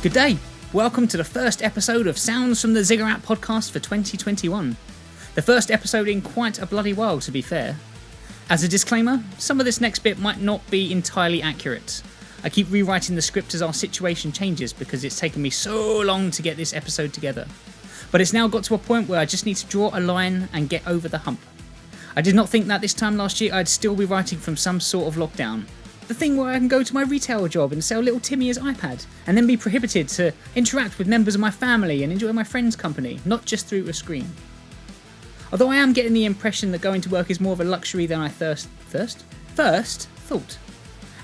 Good day. Welcome to the first episode of Sounds from the Ziggurat podcast for 2021. The first episode in quite a bloody while, to be fair. As a disclaimer, some of this next bit might not be entirely accurate. I keep rewriting the script as our situation changes because it's taken me so long to get this episode together. But it's now got to a point where I just need to draw a line and get over the hump. I did not think that this time last year I'd still be writing from some sort of lockdown. The thing where I can go to my retail job and sell little Timmy his iPad, and then be prohibited to interact with members of my family and enjoy my friends' company, not just through a screen. Although I am getting the impression that going to work is more of a luxury than I first thought.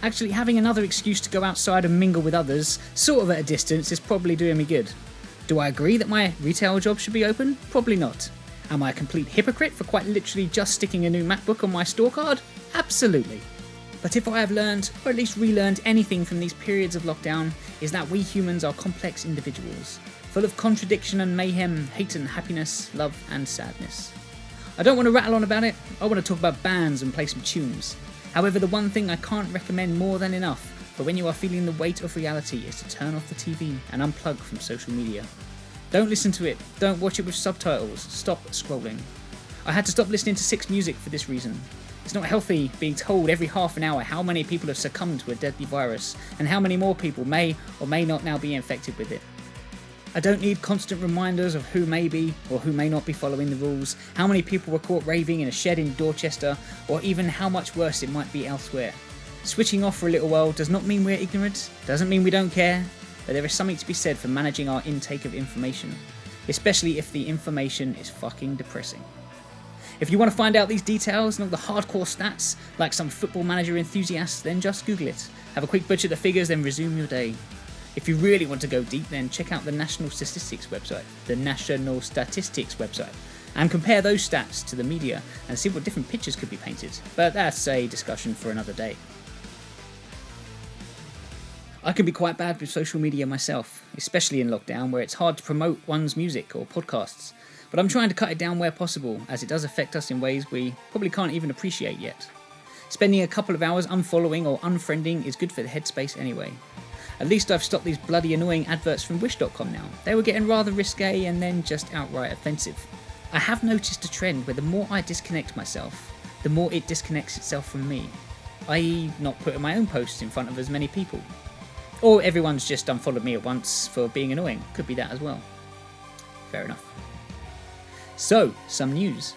Actually, having another excuse to go outside and mingle with others, sort of at a distance, is probably doing me good. Do I agree that my retail job should be open? Probably not. Am I a complete hypocrite for quite literally just sticking a new MacBook on my store card? Absolutely. But if I have learned, or at least relearned anything from these periods of lockdown, is that we humans are complex individuals, full of contradiction and mayhem, hate and happiness, love and sadness. I don't want to rattle on about it, I want to talk about bands and play some tunes. However, the one thing I can't recommend more than enough for when you are feeling the weight of reality is to turn off the TV and unplug from social media. Don't listen to it, don't watch it with subtitles, stop scrolling. I had to stop listening to 6 Music for this reason. It's not healthy being told every half an hour how many people have succumbed to a deadly virus and how many more people may or may not now be infected with it. I don't need constant reminders of who may be or who may not be following the rules, how many people were caught raving in a shed in Dorchester, or even how much worse it might be elsewhere. Switching off for a little while does not mean we're ignorant, doesn't mean we don't care, but there is something to be said for managing our intake of information, especially if the information is fucking depressing. If you want to find out these details and all the hardcore stats, like some football manager enthusiasts, then just Google it. Have a quick butcher the figures, then resume your day. If you really want to go deep, then check out the National Statistics website, and compare those stats to the media and see what different pictures could be painted. But that's a discussion for another day. I can be quite bad with social media myself, especially in lockdown where it's hard to promote one's music or podcasts. But I'm trying to cut it down where possible, as it does affect us in ways we probably can't even appreciate yet. Spending a couple of hours unfollowing or unfriending is good for the headspace anyway. At least I've stopped these bloody annoying adverts from Wish.com now. They were getting rather risque and then just outright offensive. I have noticed a trend where the more I disconnect myself, the more it disconnects itself from me, i.e. not putting my own posts in front of as many people. Or everyone's just unfollowed me at once for being annoying, could be that as well. Fair enough. So, some news.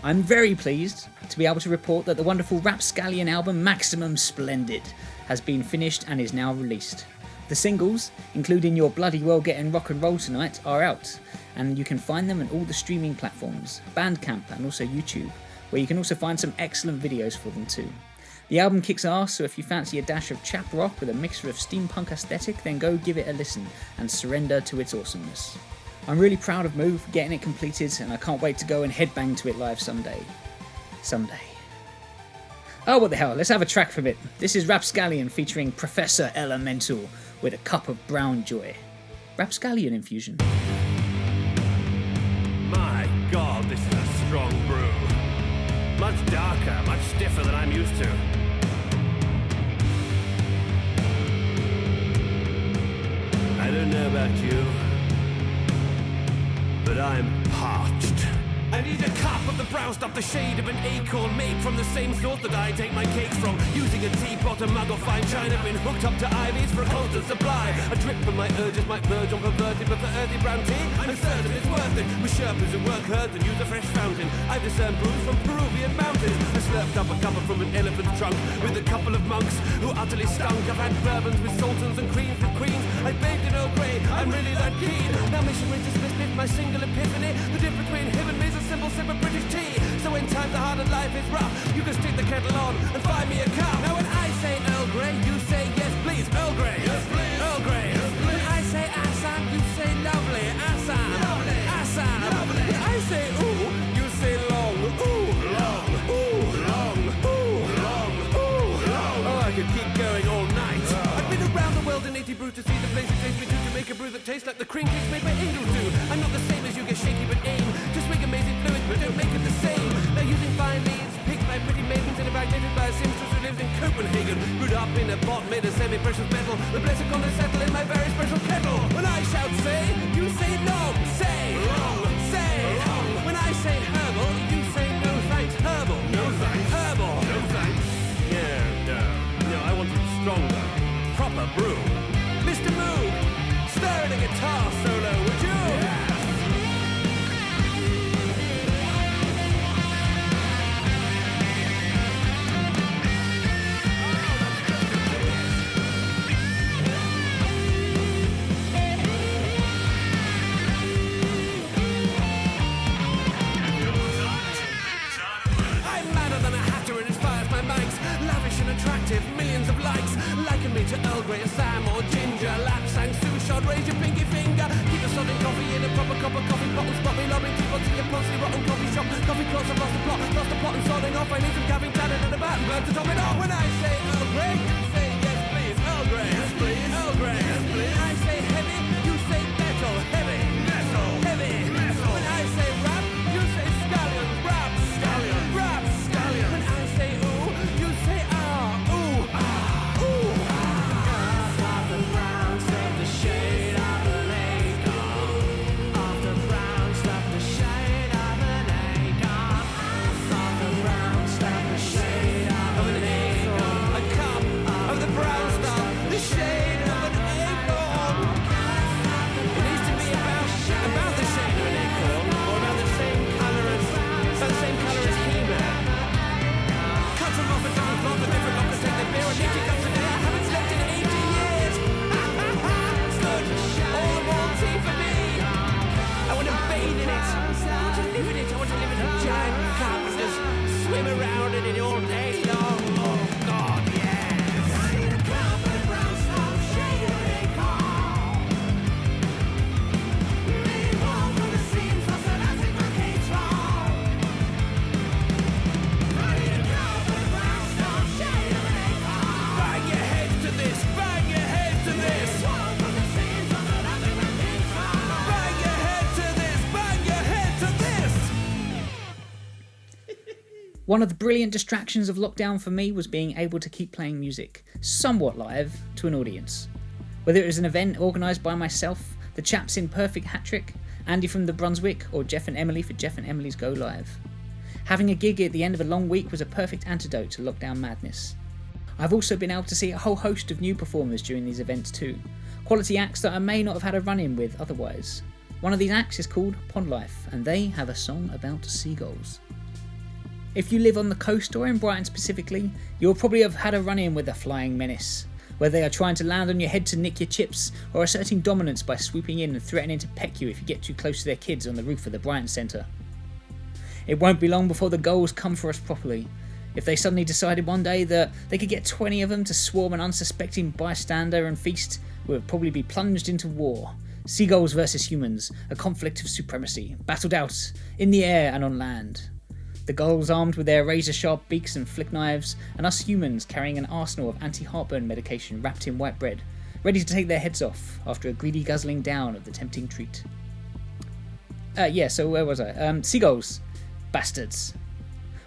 I'm very pleased to be able to report that the wonderful Rapscallion album Maximum Splendid has been finished and is now released. The singles, including Your Bloody Well Getting Rock and Roll Tonight, are out, and you can find them on all the streaming platforms, Bandcamp and also YouTube, where you can also find some excellent videos for them too. The album kicks ass, so if you fancy a dash of chap rock with a mixture of steampunk aesthetic, then go give it a listen and surrender to its awesomeness. I'm really proud of Move for getting it completed, and I can't wait to go and headbang to it live someday. Oh, what the hell, let's have a track from it. This is Rapscallion featuring Professor Elemental with A Cup of Brown Joy. Rapscallion infusion. My God, this is a strong brew. Much darker, much stiffer than I'm used to. I don't know about you, but I'm parched. I need a cup of the brown stuff, the shade of an acorn made from the same sort that I take my cakes from. Using a teapot, a mug or fine china, been hooked up to ivies for a constant supply. A drip from my urges might verge on perverted, but for earthy brown tea, I'm certain it's worth it. With Sherpas who work hard and use a fresh fountain, I've discerned brews from Peruvian mountains. I slurped up a cuppa from an elephant's trunk with a couple of monks who utterly stunk. I've had bourbons with sultans and creams with queens. I bathed in Earl Grey, I'm really that keen. Now missionary dismissed with my single epiphany. The difference between him and me's a simple sip of British tea. So when times are hard and life is rough, you can stick the kettle on and find me a cup. Now when I say Earl Grey, you say yes please, Earl Grey. Yes please. Earl Grey. Yes please. When I say Assam, you say lovely, Assam. Lovely. Assam. Lovely. When I say ooh, you say long, ooh, long, ooh, long, ooh, long, ooh, long. Oh, I could keep going all night. I've been around the world in 80 brews to see the place it takes me to make a brew that tastes like the cream cakes made by angels do. I'm not the same as you, get shaky but aim to swig amazing fluids, but don't make it the same. They're using fine leads, picked by pretty maidens, and impregnated by a seamstress who lives in Copenhagen. Brewed up in a pot made of semi-precious metal. The blessed condensate in my very special kettle. Grey, or Sam or Ginger, Lapsang, Sue Shot, raise your pinky finger. Keep a solid coffee in a proper cup of coffee pot and spot me lobbing teapot to your pussy rotten coffee shop. Coffee clots, I've lost the plot and sodding off. I need some caffeine tatted and a bat and blood to top it off. When I say Earl Grey, you say yes please, Earl Grey, yes please, Earl Grey, yes please. When I say heavy, you say metal, heavy, metal, heavy, metal. When I say rap, you say scallion, rap, scallion, rap, scallion. When I say ooh, you say ah, ooh, ah, ooh, ah. Off the brown stuff, the shade of the lake. Off the brown stuff, the shade of an acorn. Off the brown stuff, the shade of an acorn. A cup of the brown stuff, the shade of an acorn. It needs to be about the shade of an acorn, or about the same colour as He-Man. Cut them off a different cloth, a different lock to take the beer and empty cups of beer. I haven't slept in 80 years. Good. All more tea for me. I want to bathe in it. I want to live in it. I want to live in a giant cup and just swim around in it all day long. Oh God, yes. I need a cup of brown stuff, shade of an acorn. Leave all from the seams, so that's in my cage wall. I need a cup of brown stuff, shade of an acorn. Bang your head to this, bang your head to this. All from the seams, so that's in my cage wall. Bang your head to this, bang your head to this. One of the brilliant distractions of lockdown for me was being able to keep playing music, somewhat live, to an audience. Whether it was an event organised by myself, the chaps in Perfect Hat-Trick, Andy from the Brunswick, or Jeff and Emily for Jeff and Emily's Go Live. Having a gig at the end of a long week was a perfect antidote to lockdown madness. I've also been able to see a whole host of new performers during these events too, quality acts that I may not have had a run-in with otherwise. One of these acts is called Pond Life, and they have a song about seagulls. If you live on the coast or in Brighton specifically, you'll probably have had a run-in with a flying menace, where they are trying to land on your head to nick your chips, or asserting dominance by swooping in and threatening to peck you if you get too close to their kids on the roof of the Brighton Centre. It won't be long before the gulls come for us properly. If they suddenly decided one day that they could get 20 of them to swarm an unsuspecting bystander and feast, we would probably be plunged into war. Seagulls versus humans, a conflict of supremacy, battled out, in the air and on land. The gulls armed with their razor-sharp beaks and flick knives, and us humans carrying an arsenal of anti-heartburn medication wrapped in white bread, ready to take their heads off after a greedy guzzling down of the tempting treat. So where was I? Seagulls. Bastards.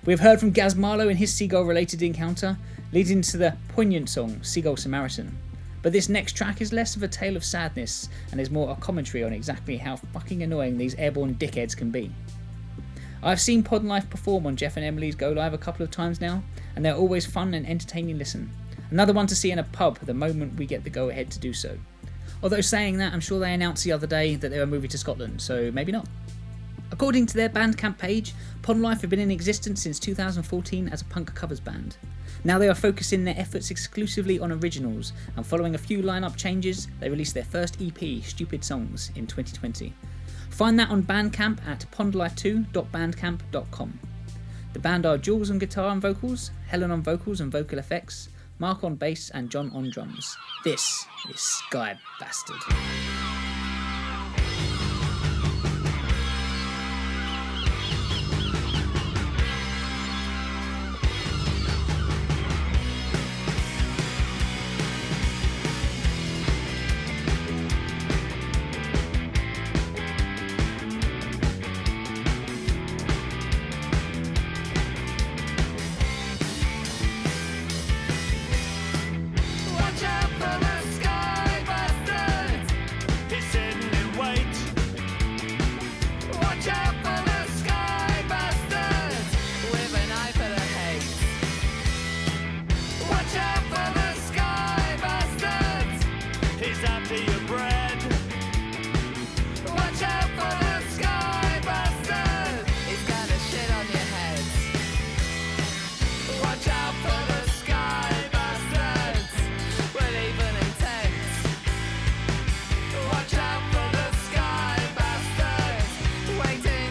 We have heard from Gaz Marlowe in his seagull-related encounter, leading to the poignant song Seagull Samaritan. But this next track is less of a tale of sadness, and is more a commentary on exactly how fucking annoying these airborne dickheads can be. I've seen Pod Life perform on Jeff and Emily's Go Live a couple of times now, and they're always fun and entertaining listen. Another one to see in a pub the moment we get the go ahead to do so. Although saying that, I'm sure they announced the other day that they were moving to Scotland, so maybe not. According to their Bandcamp page, Pond Life have been in existence since 2014 as a punk covers band. Now they are focusing their efforts exclusively on originals, and following a few lineup changes, they released their first EP, Stupid Songs, in 2020. Find that on Bandcamp at pondlife2.bandcamp.com. The band are Jules on guitar and vocals, Helen on vocals and vocal effects, Mark on bass and John on drums. This is Sky Bastard. Watch out for the sky bastard. He's sitting in wait. Watch out for the sky bastard with an eye for the hate. Watch out for the sky bastard. He's after your bread. Watch out for the sky bastard. He's gonna shit on your head. Watch out for the sky bastards with even intent. Watch out for the sky bastards waiting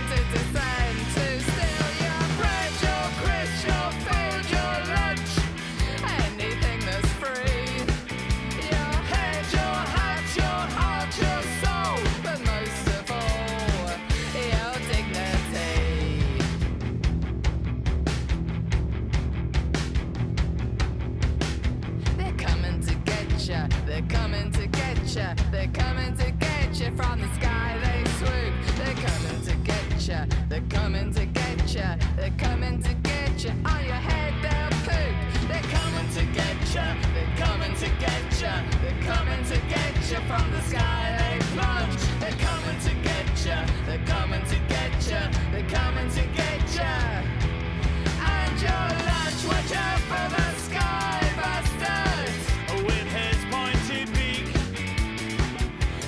ya, they're coming to get ya, they're coming to get ya. On your head they'll poop, they're coming to get ya, they're coming to get ya, they're coming to get ya. From the sky they plunge, they're coming to get ya, they're coming to get ya, they're coming to get ya. And your lunch, watch out for the sky bastards with his pointed beak.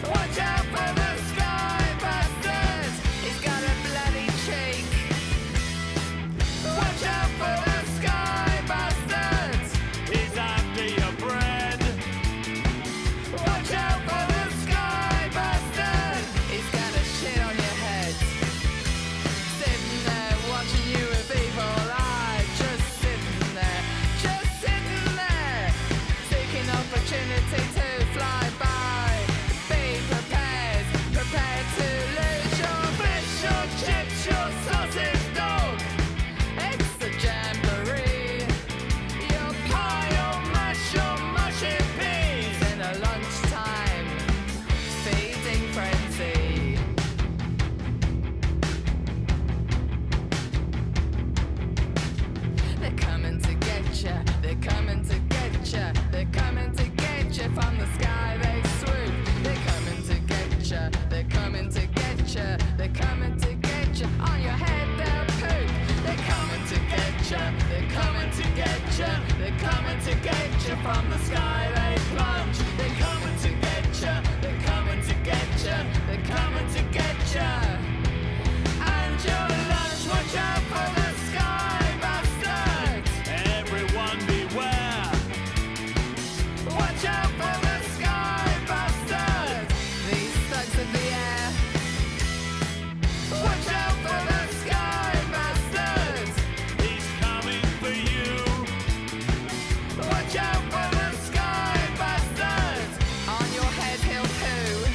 Watch out for the sky bastards, he's got a bloody cheek. Watch out for the sky bastards, He's after your bread. watch out for the sky bastard, he's got a shit on your head. Sitting there watching you with evil eye, just sitting there, seeking opportunity to fly by. Be prepared, prepared to lose your fish, your chips, your sausage dog. It's the jamboree, your pie, your mash, your mushy peas in a lunchtime feeding frenzy. They're coming to get ya, they're coming to get ya, they're coming to get ya. From the sky they swoop, they're coming to get ya, they're coming to get ya, they're coming to get ya. On your head they'll poop, they're coming to get ya, they're coming to get ya, they're coming to get ya. From the sky they plunge, they're coming to get ya, they're coming to get ya, they're coming to get ya. And your lunch, watch out for the sky bastards. Everyone beware. Watch out for the sky bastards, these thugs of the air. Watch out for the sky bastards, He's coming for you. watch out for the sky bastards. On your head he'll poo.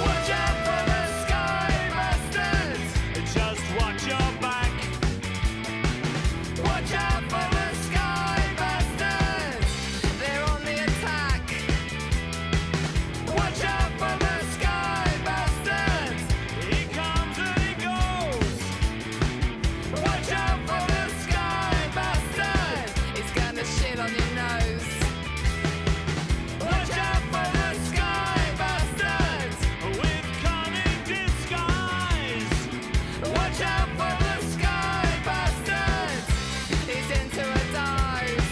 Watch out for the sky bastards, Just watch your back. watch out for the sky bastards, they're on the attack. Watch out for the sky bastards, He comes and he goes. watch out for the sky bastard, he's gonna shit on your nose. Watch out for the sky bastards, With cunning disguise. watch out for the sky bastards, he's into a dive.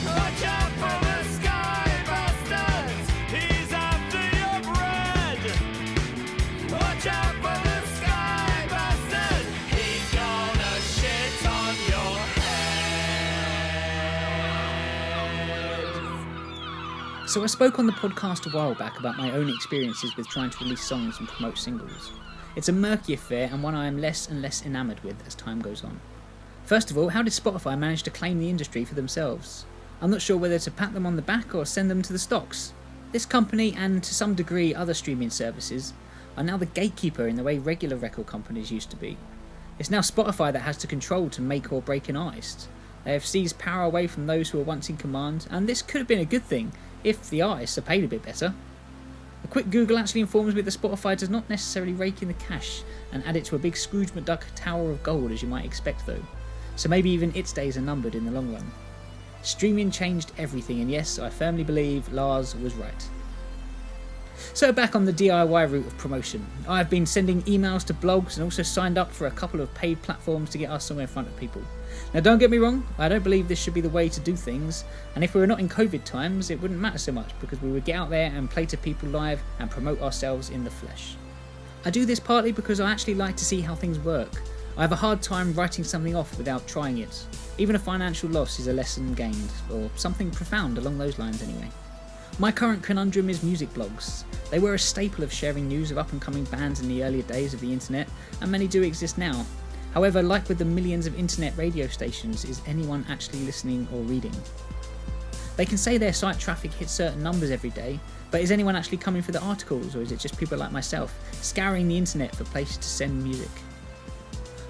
Watch out for the sky bastards, He's after your bread. watch out for the sky bastard, He's gonna shit on your head. So I spoke on the podcast a while back about my own experiences with trying to release songs and promote singles. It's a murky affair and one I am less and less enamoured with as time goes on. First of all, how did Spotify manage to claim the industry for themselves? I'm not sure whether to pat them on the back or send them to the stocks. This company, and to some degree other streaming services, are now the gatekeeper in the way regular record companies used to be. It's now Spotify that has to control to make or break an artist. They have seized power away from those who were once in command, and this could have been a good thing if the artists are paid a bit better. A quick Google actually informs me that Spotify does not necessarily rake in the cash and add it to a big Scrooge McDuck tower of gold as you might expect though, so maybe even its days are numbered in the long run. Streaming changed everything, and yes, I firmly believe Lars was right. So back on the DIY route of promotion, I've been sending emails to blogs and also signed up for a couple of paid platforms to get our song in front of people. Now don't get me wrong, I don't believe this should be the way to do things, and if we were not in COVID times it wouldn't matter so much because we would get out there and play to people live and promote ourselves in the flesh. I do this partly because I actually like to see how things work. I have a hard time writing something off without trying it. Even a financial loss is a lesson gained, or something profound along those lines anyway. My current conundrum is music blogs. They were a staple of sharing news of up-and-coming bands in the earlier days of the internet, and many do exist now. However, like with the millions of internet radio stations, is anyone actually listening or reading? They can say their site traffic hits certain numbers every day, but is anyone actually coming for the articles, or is it just people like myself scouring the internet for places to send music?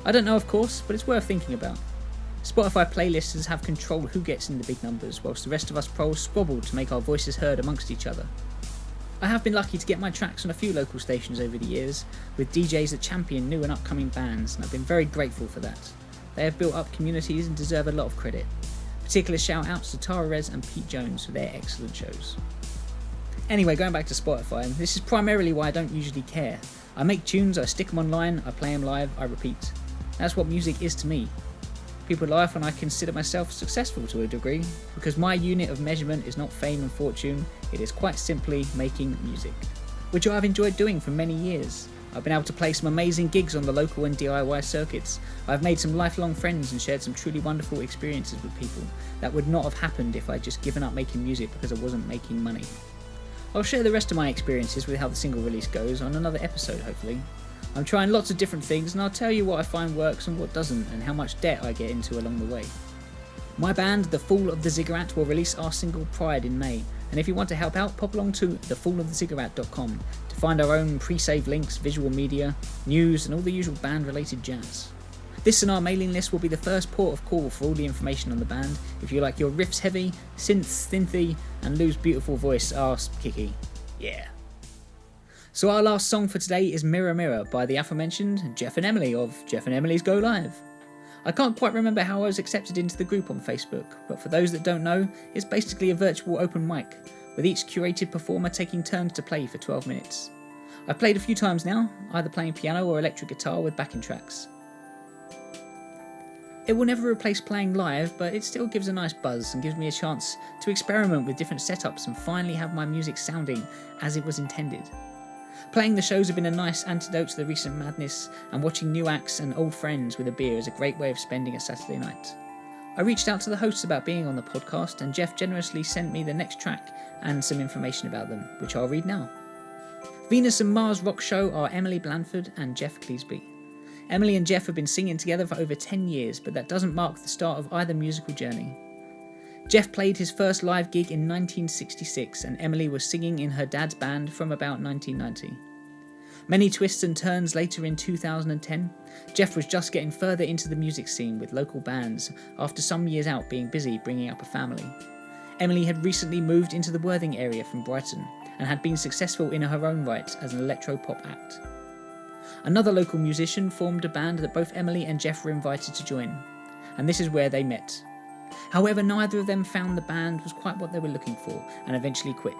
I don't know, of course, but it's worth thinking about. Spotify playlisters have control who gets in the big numbers, whilst the rest of us proles squabble to make our voices heard amongst each other. I have been lucky to get my tracks on a few local stations over the years, with DJs that champion new and upcoming bands, and I've been very grateful for that. They have built up communities and deserve a lot of credit. Particular shout outs to Tara Rez and Pete Jones for their excellent shows. Anyway, going back to Spotify, this is primarily why I don't usually care. I make tunes, I stick them online, I play them live, I repeat. That's what music is to me. People laugh when I consider myself successful to a degree, because my unit of measurement is not fame and fortune, it is quite simply making music, which I've enjoyed doing for many years. I've been able to play some amazing gigs on the local and DIY circuits. I've made some lifelong friends and shared some truly wonderful experiences with people that would not have happened if I'd just given up making music because I wasn't making money. I'll share the rest of my experiences with how the single release goes on another episode, hopefully. I'm trying lots of different things, and I'll tell you what I find works and what doesn't, and how much debt I get into along the way. My band, The Fall of the Ziggurat, will release our single Pride in May, and if you want to help out, pop along to thefalloftheziggurat.com to find our own pre-save links, visual media, news, and all the usual band-related jazz. This and our mailing list will be the first port of call for all the information on the band. If you like your riffs heavy, synths synthy, and Lou's beautiful voice, ask Kiki. Yeah. So our last song for today is Mirror Mirror by the aforementioned Jeff and Emily of Jeff and Emily's Go Live. I can't quite remember how I was accepted into the group on Facebook, but for those that don't know, it's basically a virtual open mic, with each curated performer taking turns to play for 12 minutes. I've played a few times now, either playing piano or electric guitar with backing tracks. It will never replace playing live, but it still gives a nice buzz and gives me a chance to experiment with different setups and finally have my music sounding as it was intended. Playing the shows have been a nice antidote to the recent madness, and watching new acts and old friends with a beer is a great way of spending a Saturday night. I reached out to the hosts about being on the podcast, and Jeff generously sent me the next track and some information about them, which I'll read now. Venus and Mars Rock Show are Emily Blanford and Jeff Cleesby. Emily and Jeff have been singing together for over 10 years, but that doesn't mark the start of either musical journey. Jeff played his first live gig in 1966, and Emily was singing in her dad's band from about 1990. Many twists and turns later in 2010, Jeff was just getting further into the music scene with local bands after some years out being busy bringing up a family. Emily had recently moved into the Worthing area from Brighton and had been successful in her own right as an electro-pop act. Another local musician formed a band that both Emily and Jeff were invited to join, and this is where they met. However, neither of them found the band was quite what they were looking for and eventually quit.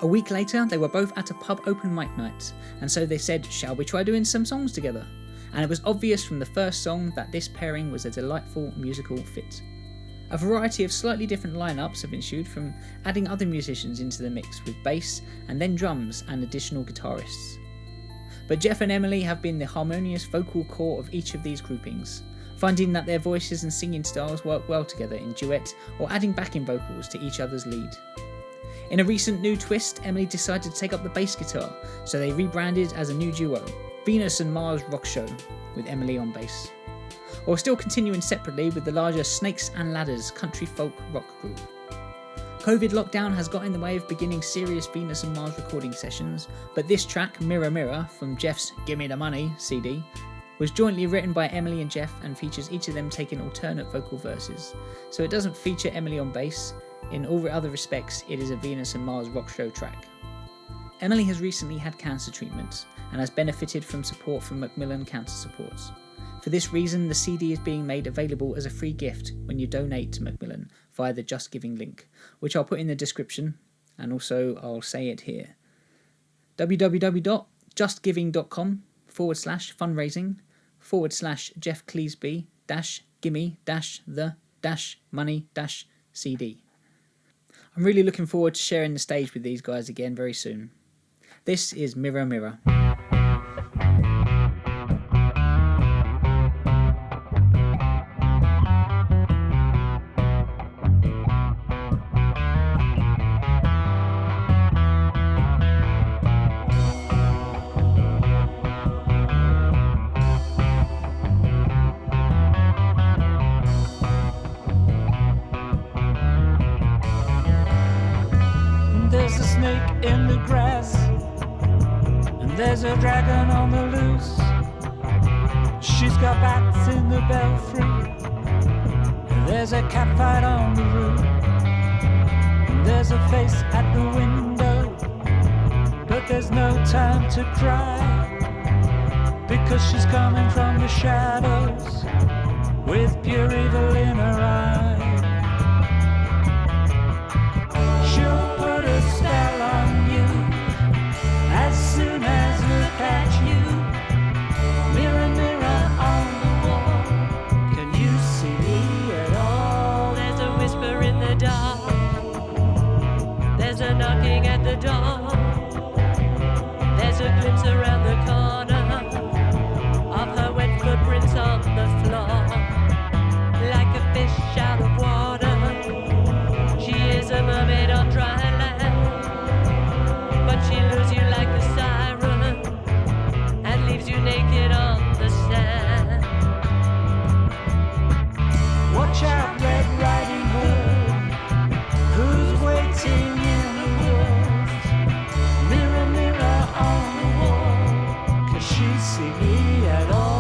A week later, they were both at a pub open mic night, and so they said, shall we try doing some songs together? And it was obvious from the first song that this pairing was a delightful musical fit. A variety of slightly different lineups have ensued, from adding other musicians into the mix with bass and then drums and additional guitarists. But Jeff and Emily have been the harmonious vocal core of each of these groupings, finding that their voices and singing styles work well together in duet or adding backing vocals to each other's lead. In a recent new twist, Emily decided to take up the bass guitar, so they rebranded as a new duo, Venus and Mars Rock Show, with Emily on bass. Or still continuing separately with the larger Snakes and Ladders country folk rock group. COVID lockdown has got in the way of beginning serious Venus and Mars recording sessions, but this track, Mirror Mirror, from Jeff's Gimme the Money CD, was jointly written by Emily and Jeff and features each of them taking alternate vocal verses, so it doesn't feature Emily on bass. In all other respects, it is a Venus and Mars Rock Show track. Emily has recently had cancer treatment and has benefited from support from Macmillan Cancer Supports. For this reason, the CD is being made available as a free gift when you donate to Macmillan via the Just Giving link, which I'll put in the description, and also I'll say it here. www.justgiving.com/fundraising/Jeff Cleesby -gimme-the-money-CD. I'm really looking forward to sharing the stage with these guys again very soon. This is Mirror Mirror. There's a snake in the grass, and there's a dragon on the loose. She's got back There's a catfight on the roof. There's a face at the window, but there's no time to cry, because she's coming from the shadows with pure evil in her eye. She'll put a spell on you as soon as look at you. Mirror, mirror on the wall, can you see me at all? There's a whisper in the dark. There's a knocking at the door. There's a glimpse around the corner of her wet footprints on the floor. Like a fish out of water, she is a mermaid on dry land. But she lures you like a siren and leaves you naked on the sand. Watch out, Red Riding Hood, who's waiting in the woods? Mirror, mirror on the wall, can she see me at all?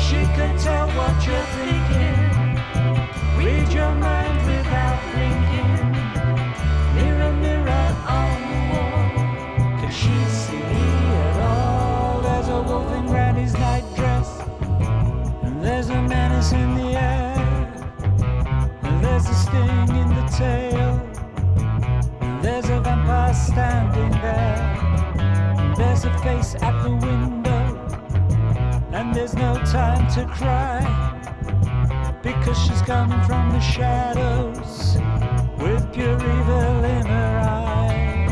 She could tell what you're thinking, read your mind without blinking. Mirror, mirror on the wall, can she see me at all? There's a wolf in Granny's nightdress, and there's a menace in the air, and there's a sting in the tail, and there's a vampire standing there, and there's a face at the window, and there's no time to cry, because she's coming from the shadows with pure evil in her eye.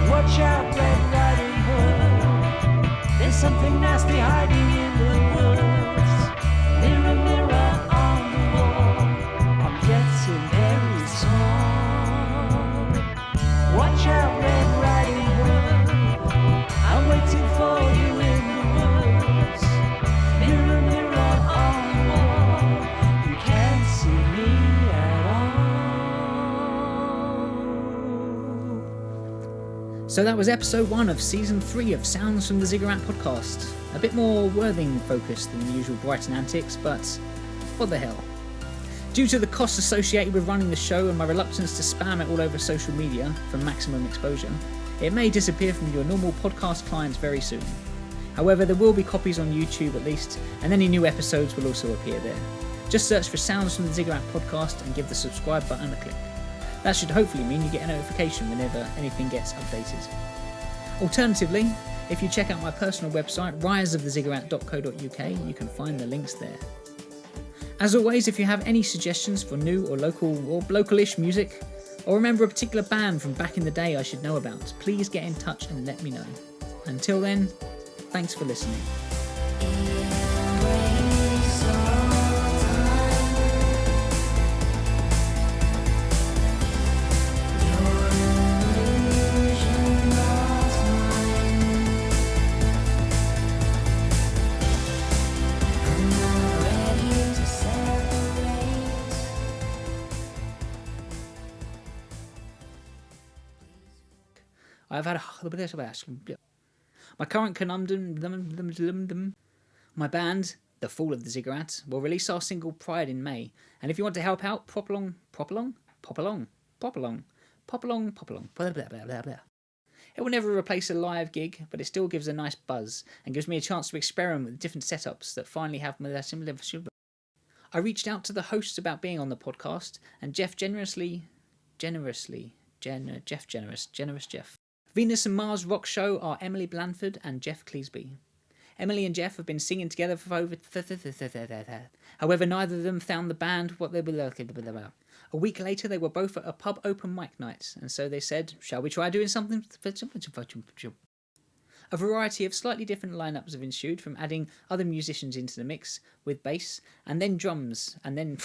Watch out, Red Riding Hood, there's something nasty hiding in the woods. Mirror, mirror on the wall, I'm getting very small. Watch out, Red Riding Hood, I'm waiting for you in the woods. Mirror, mirror on the wall, you can't see me at all. So that was episode 1 of season 3 of Sounds from the Ziggurat podcast. A bit more Worthing focused than the usual Brighton antics, but what the hell. Due to the costs associated with running the show and my reluctance to spam it all over social media for maximum exposure, it may disappear from your normal podcast clients very soon. However, there will be copies on YouTube at least, and any new episodes will also appear there. Just search for Sounds from the Ziggurat podcast and give the subscribe button a click. That should hopefully mean you get a notification whenever anything gets updated. Alternatively, if you check out my personal website, riseoftheziggurat.co.uk, you can find the links there. As always, if you have any suggestions for new or local-ish music, or remember a particular band from back in the day I should know about, please get in touch and let me know. Until then, thanks for listening. I've had my current conundrum. My band, The Fall of the Ziggurat, will release our single Pride in May, and if you want to help out, pop along. Blah, blah, blah, blah. It will never replace a live gig, but it still gives a nice buzz and gives me a chance to experiment with different setups that finally have my similar. I reached out to the hosts about being on the podcast, and Jeff Generous. Venus and Mars Rock Show are Emily Blanford and Jeff Cleesby. Emily and Jeff have been singing together for over... However, neither of them found the band what they were looking for. A week later, they were both at a pub open mic night, and so they said, shall we try doing something? A variety of slightly different lineups have ensued, from adding other musicians into the mix with bass, and then drums, and then...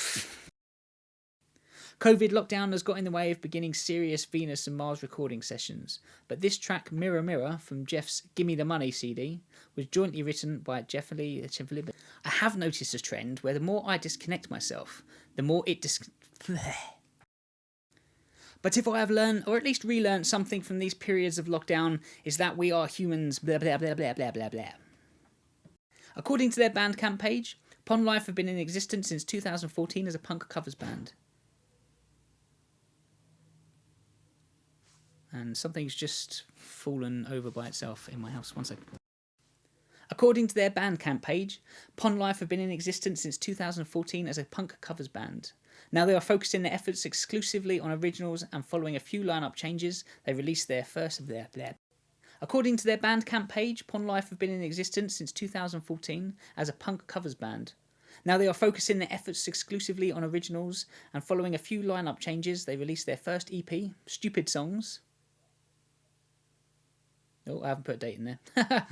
COVID lockdown has got in the way of beginning serious Venus and Mars recording sessions, but this track, Mirror Mirror, from Jeff's Gimme the Money CD, was jointly written by Jeff Lee. I have noticed a trend where the more I disconnect myself, the more it But if I have learned, or at least relearned something from these periods of lockdown, is that we are humans, blah blah blah blah blah blah blah. According to their Bandcamp page, Pond Life have been in existence since 2014 as a punk covers band. And something's just fallen over by itself in my house. One second. According to their Bandcamp page, Pond Life have been in existence since 2014 as a punk covers band. Now they are focusing their efforts exclusively on originals, and following a few lineup changes, they released their first of their blah. According to their Bandcamp page, Pond Life have been in existence since 2014 as a punk covers band. Now they are focusing their efforts exclusively on originals, and following a few lineup changes, they released their first EP, Stupid Songs. Oh, I haven't put a date in there.